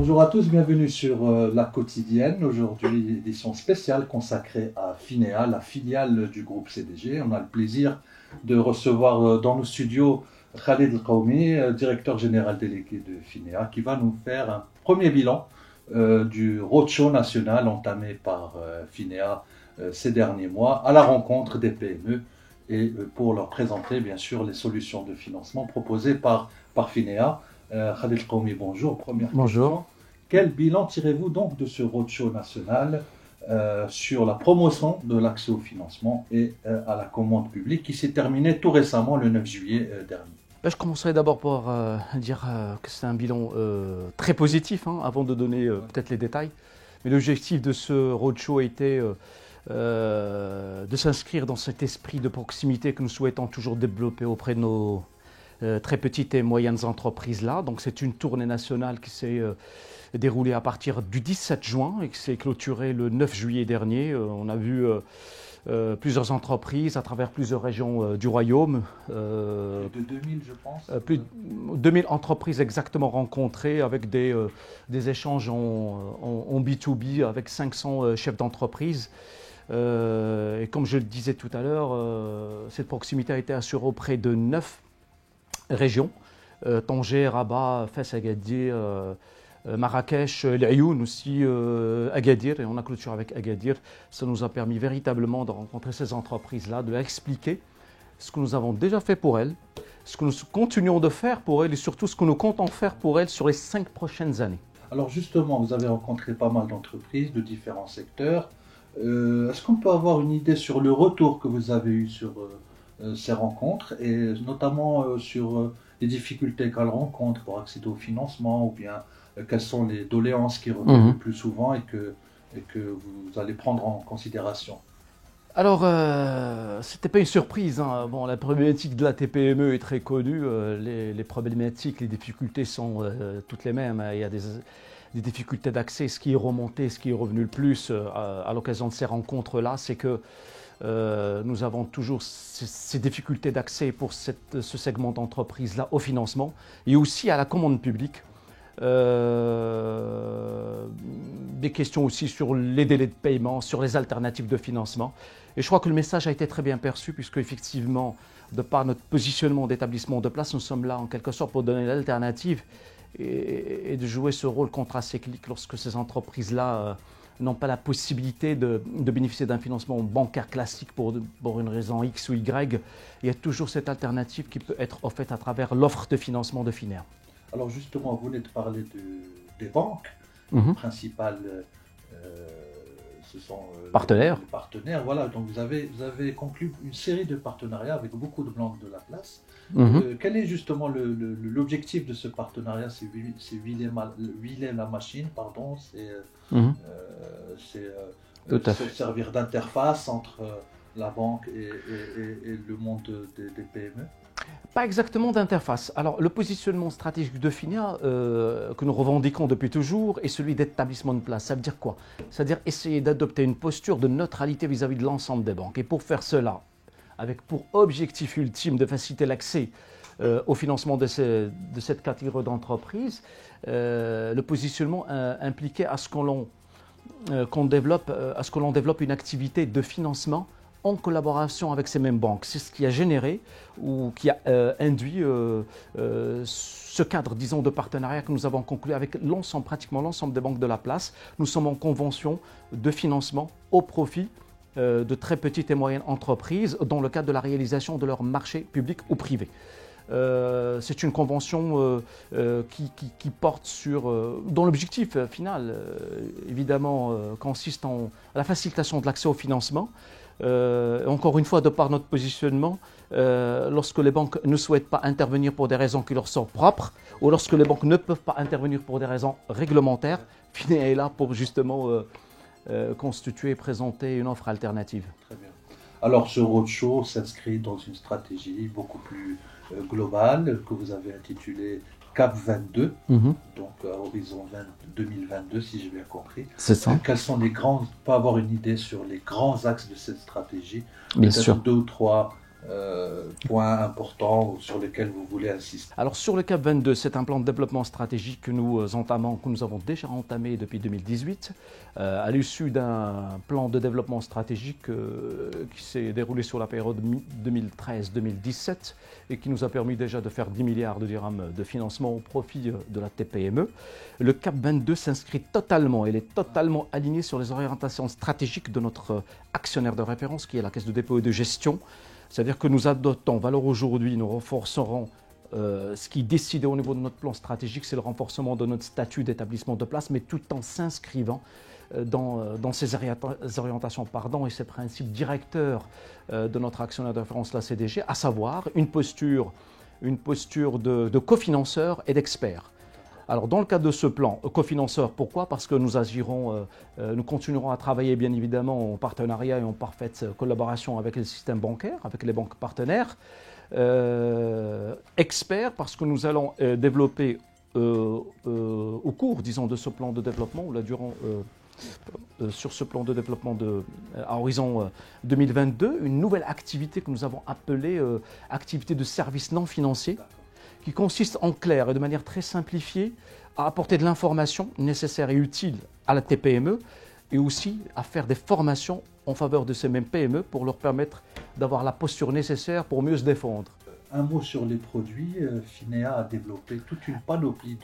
Bonjour à tous, bienvenue sur La Quotidienne. Aujourd'hui, édition spéciale consacrée à Finea, la filiale du groupe CDG. On a le plaisir de recevoir dans nos studios Khalid El-Qaoumi, directeur général délégué de Finea, qui va nous faire un premier bilan du roadshow national entamé par Finea ces derniers mois à la rencontre des PME et pour leur présenter bien sûr les solutions de financement proposées par Finea. Khalid El-Qaoumi, bonjour. Première Bonjour. question. Quel bilan tirez-vous donc de ce roadshow national sur la promotion de l'accès au financement et à la commande publique qui s'est terminé tout récemment le 9 juillet dernier? Je commencerai d'abord par dire que c'est un bilan très positif, avant de donner peut-être les détails. Mais l'objectif de ce roadshow était de s'inscrire dans cet esprit de proximité que nous souhaitons toujours développer auprès de nos très petites et moyennes entreprises-là. Donc c'est une tournée nationale qui s'est déroulée à partir du 17 juin et qui s'est clôturée le 9 juillet dernier. On a vu plusieurs entreprises à travers plusieurs régions du royaume. Plus de 2000, je pense. Plus de 2000 entreprises exactement rencontrées avec des échanges en B2B avec 500 chefs d'entreprise. Et comme je le disais tout à l'heure, cette proximité a été assurée auprès de 9 régions, Tanger, Rabat, Fès, Agadir, Marrakech, l'Ayoun aussi, Agadir, et on a clôturé avec Agadir. Ça nous a permis véritablement de rencontrer ces entreprises-là, de leur expliquer ce que nous avons déjà fait pour elles, ce que nous continuons de faire pour elles et surtout ce que nous comptons faire pour elles sur les 5 prochaines années. Alors justement, vous avez rencontré pas mal d'entreprises de différents secteurs. Est-ce qu'on peut avoir une idée sur le retour que vous avez eu sur ces rencontres et notamment sur les difficultés qu'elles rencontrent pour accéder au financement ou bien quelles sont les doléances qui reviennent le plus souvent et que vous allez prendre en considération? Alors, c'était pas une surprise. Bon, la problématique de la TPME est très connue. Les problématiques, les difficultés sont toutes les mêmes. Il y a des difficultés d'accès. Ce qui est remonté, ce qui est revenu le plus à l'occasion de ces rencontres-là, c'est que nous avons toujours ces difficultés d'accès pour ce segment d'entreprise-là au financement et aussi à la commande publique. Des questions aussi sur les délais de paiement, sur les alternatives de financement. Et je crois que le message a été très bien perçu puisque effectivement, de par notre positionnement d'établissement de place, nous sommes là en quelque sorte pour donner l'alternative et de jouer ce rôle contracyclique lorsque ces entreprises-là n'ont pas la possibilité de bénéficier d'un financement bancaire classique pour une raison X ou Y. Il y a toujours cette alternative qui peut être offerte à travers l'offre de financement de Finea. Alors justement, vous venez de parler des banques. Principales, ce sont partenaires. Les partenaires. Voilà, donc vous avez conclu une série de partenariats avec beaucoup de banques de la place. Quel est justement l'objectif de ce partenariat? C'est huiler la machine, pardon. C'est se servir d'interface entre la banque et le monde des PME. Pas exactement d'interface. Alors, le positionnement stratégique de Finea, que nous revendiquons depuis toujours, est celui d'établissement de place. Ça veut dire quoi? C'est-à-dire essayer d'adopter une posture de neutralité vis-à-vis de l'ensemble des banques. Et pour faire cela, avec pour objectif ultime de faciliter l'accès au financement de cette catégorie d'entreprise, le positionnement impliquait à ce que l'on développe une activité de financement en collaboration avec ces mêmes banques. C'est ce qui a généré ou qui a induit ce cadre, disons, de partenariat que nous avons conclu avec pratiquement l'ensemble des banques de la place. Nous sommes en convention de financement au profit de très petites et moyennes entreprises dans le cadre de la réalisation de leur marché public ou privé. C'est une convention qui porte dont l'objectif final, évidemment, consiste à la facilitation de l'accès au financement. Encore une fois, de par notre positionnement, lorsque les banques ne souhaitent pas intervenir pour des raisons qui leur sont propres, ou lorsque les banques ne peuvent pas intervenir pour des raisons réglementaires, Finea est là pour justement constituer et présenter une offre alternative. Très bien. Alors ce roadshow s'inscrit dans une stratégie beaucoup plus globale que vous avez intitulée CAP 22, donc à horizon 2022 si j'ai bien compris. C'est ça. Quels sont les grands, on peut avoir une idée sur les grands axes de cette stratégie, bien sûr. 2 ou 3 points importants sur lesquels vous voulez insister? Alors sur le CAP 22, c'est un plan de développement stratégique que nous entamons, que nous avons déjà entamé depuis 2018, à l'issue d'un plan de développement stratégique qui s'est déroulé sur la période 2013-2017 et qui nous a permis déjà de faire 10 milliards de dirhams de financement au profit de la TPME. Le CAP 22 s'inscrit totalement, il est totalement aligné sur les orientations stratégiques de notre actionnaire de référence qui est la Caisse de dépôt et de gestion. C'est-à-dire que nous adoptons, alors aujourd'hui, nous renforcerons ce qui est décidé au niveau de notre plan stratégique, c'est le renforcement de notre statut d'établissement de place, mais tout en s'inscrivant dans ces orientations et ces principes directeurs de notre actionnaire de référence, la CDG, à savoir une posture de cofinanceur et d'expert. Alors, dans le cadre de ce plan, cofinanceur, pourquoi? Parce que nous continuerons à travailler bien évidemment en partenariat et en parfaite collaboration avec le système bancaire, avec les banques partenaires. Expert, parce que nous allons développer au cours, disons, de ce plan de développement, ou là, durant sur ce plan de développement à horizon 2022, une nouvelle activité que nous avons appelée activité de services non financiers, qui consiste en clair et de manière très simplifiée à apporter de l'information nécessaire et utile à la TPME et aussi à faire des formations en faveur de ces mêmes PME pour leur permettre d'avoir la posture nécessaire pour mieux se défendre. Un mot sur les produits. Finea a développé toute une panoplie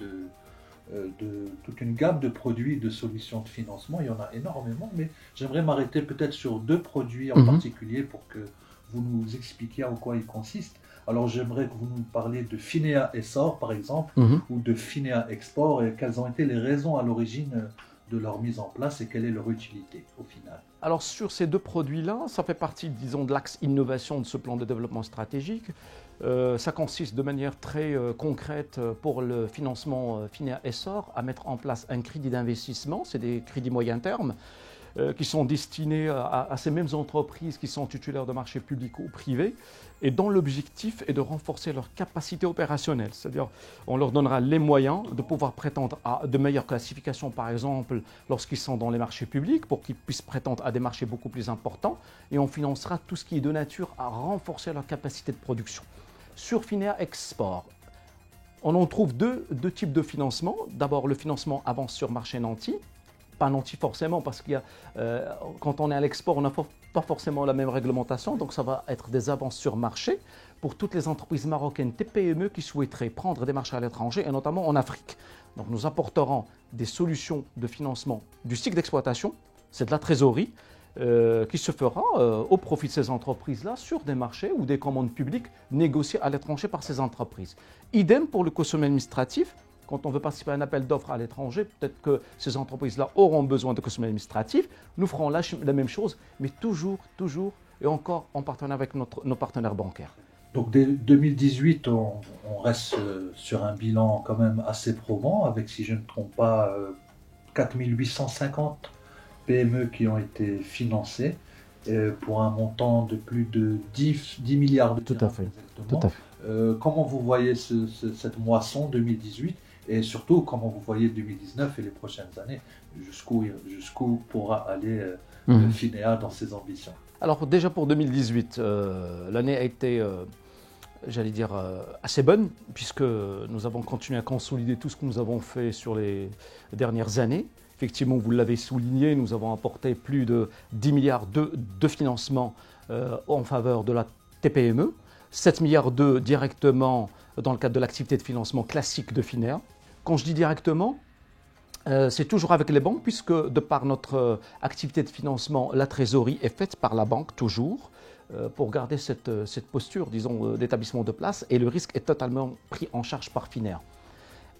toute une gamme de produits et de solutions de financement. Il y en a énormément, mais j'aimerais m'arrêter peut-être sur deux produits en particulier pour que vous nous expliquiez en quoi ils consistent. Alors j'aimerais que vous nous parliez de Finea Essor par exemple, ou de Finea Export, et quelles ont été les raisons à l'origine de leur mise en place et quelle est leur utilité au final. Alors sur ces deux produits-là, ça fait partie, disons, de l'axe innovation de ce plan de développement stratégique. Ça consiste de manière très concrète pour le financement Finea Essor à mettre en place un crédit d'investissement, c'est des crédits moyen terme, qui sont destinés à ces mêmes entreprises qui sont titulaires de marchés publics ou privés, et dont l'objectif est de renforcer leur capacité opérationnelle. C'est-à-dire, on leur donnera les moyens de pouvoir prétendre à de meilleures classifications, par exemple, lorsqu'ils sont dans les marchés publics, pour qu'ils puissent prétendre à des marchés beaucoup plus importants, et on financera tout ce qui est de nature à renforcer leur capacité de production. Sur Finea Export, on en trouve deux types de financement. D'abord, le financement avance sur marché nanti. Pas nanti forcément, parce qu'il y a, quand on est à l'export, on n'a pas forcément la même réglementation, donc ça va être des avances sur marché pour toutes les entreprises marocaines TPME qui souhaiteraient prendre des marchés à l'étranger, et notamment en Afrique. Donc nous apporterons des solutions de financement du cycle d'exploitation, c'est de la trésorerie, qui se fera au profit de ces entreprises-là sur des marchés ou des commandes publiques négociées à l'étranger par ces entreprises. Idem pour le cautionnement administratif. Quand on veut participer à un appel d'offres à l'étranger, peut-être que ces entreprises-là auront besoin de cautionnement administratif. Nous ferons la même chose, mais toujours et encore en partenariat avec nos partenaires bancaires. Donc dès 2018, on reste sur un bilan quand même assez probant, avec, si je ne me trompe pas, 4850 PME qui ont été financées pour un montant de plus de 10 milliards de dirhams. Tout à fait. Tout à fait. Comment vous voyez cette moisson 2018 et surtout comment vous voyez 2019 et les prochaines années, jusqu'où pourra aller Finea dans ses ambitions? Alors déjà pour 2018, l'année a été, j'allais dire, assez bonne, puisque nous avons continué à consolider tout ce que nous avons fait sur les dernières années. Effectivement, vous l'avez souligné, nous avons apporté plus de 10 milliards de financement en faveur de la TPME, 7 milliards directement dans le cadre de l'activité de financement classique de Finea. Quand je dis directement, c'est toujours avec les banques, puisque de par notre activité de financement, la trésorerie est faite par la banque toujours, pour garder cette posture, disons, d'établissement de place, et le risque est totalement pris en charge par Finea.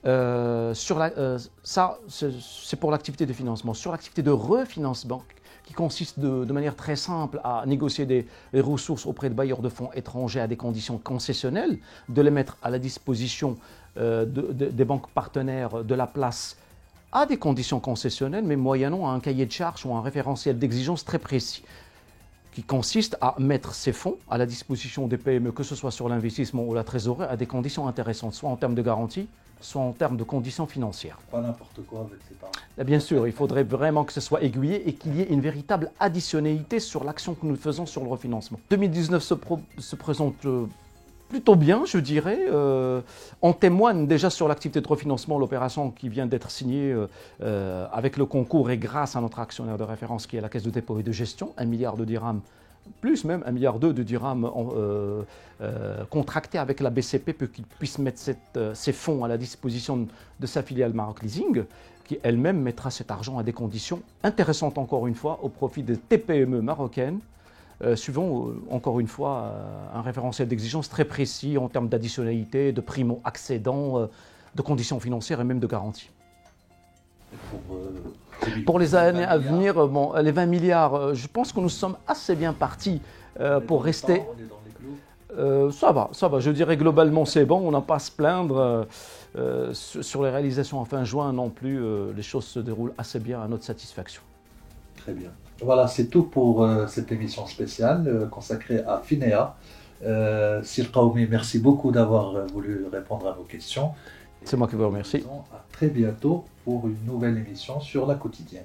Ça, c'est pour l'activité de financement. Sur l'activité de refinancement, qui consiste de manière très simple à négocier des ressources auprès de bailleurs de fonds étrangers à des conditions concessionnelles, de les mettre à la disposition des banques partenaires de la place à des conditions concessionnelles, mais moyennant un cahier de charges ou un référentiel d'exigence très précis, qui consiste à mettre ces fonds à la disposition des PME, que ce soit sur l'investissement ou la trésorerie, à des conditions intéressantes, soit en termes de garantie, soit en termes de conditions financières. Pas n'importe quoi avec cet argent. Bien sûr, il faudrait vraiment que ce soit aiguillé et qu'il y ait une véritable additionnalité sur l'action que nous faisons sur le refinancement. 2019 se présente plutôt bien, je dirais. On témoigne déjà sur l'activité de refinancement, l'opération qui vient d'être signée avec le concours et grâce à notre actionnaire de référence qui est la Caisse de dépôt et de gestion, 1 milliard de dirhams, plus même 1,2 milliard de dirhams contractés avec la BCP pour qu'il puisse mettre ces fonds à la disposition de sa filiale Maroc Leasing, qui elle-même mettra cet argent à des conditions intéressantes encore une fois au profit des TPME marocaines, suivant encore une fois un référentiel d'exigence très précis en termes d'additionnalité, de primo-accédants, de conditions financières et même de garanties. Pour les années à venir, bon, les 20 milliards, je pense que nous sommes assez bien partis pour rester. Ça va, je dirais globalement c'est bon, on n'a pas à se plaindre. Sur les réalisations en fin juin non plus, les choses se déroulent assez bien à notre satisfaction. Très bien. Voilà, c'est tout pour cette émission spéciale consacrée à Finea. Sir Qaoumi, merci beaucoup d'avoir voulu répondre à nos questions. C'est moi qui vous remercie. À très bientôt pour une nouvelle émission sur la quotidienne.